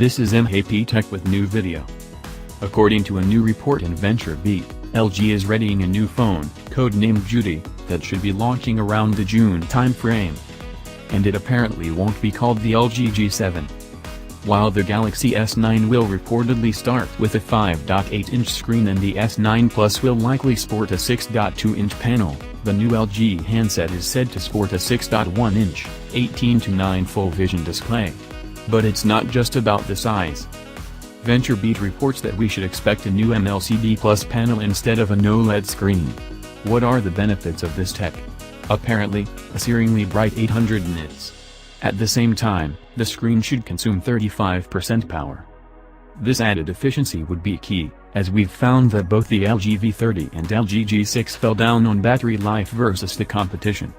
This is Emhape Tech with new video. According to a new report in VentureBeat, LG is readying a new phone, codenamed Judy, that should be launching around the June timeframe. And it apparently won't be called the LG G7. While the Galaxy S9 will reportedly start with a 5.8-inch screen and the S9 Plus will likely sport a 6.2-inch panel, the new LG handset is said to sport a 6.1-inch, 18:9 full vision display. But it's not just about the size. VentureBeat reports that we should expect a new MLCD Plus panel instead of an OLED screen. What are the benefits of this tech? Apparently, a searingly bright 800 nits. At the same time, the screen should consume 35% power. This added efficiency would be key, as we've found that both the LG V30 and LG G6 fell down on battery life versus the competition.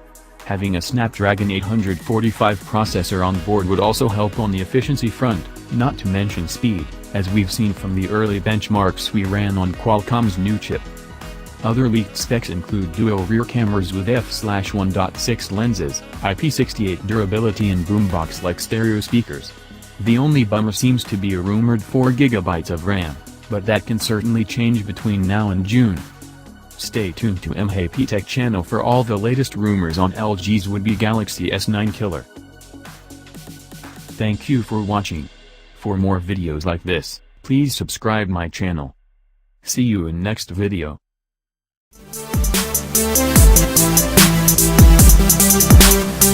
Having a Snapdragon 845 processor on board would also help on the efficiency front, not to mention speed, as we've seen from the early benchmarks we ran on Qualcomm's new chip. Other leaked specs include dual rear cameras with f/1.6 lenses, IP68 durability and boombox-like stereo speakers. The only bummer seems to be a rumored 4GB of RAM, but that can certainly change between now and June. Stay tuned to Emhape Tech channel for all the latest rumors on LG's would-be Galaxy S9 killer. Thank you for watching. For more videos like this, please subscribe my channel. See you in next video. We'll be right back.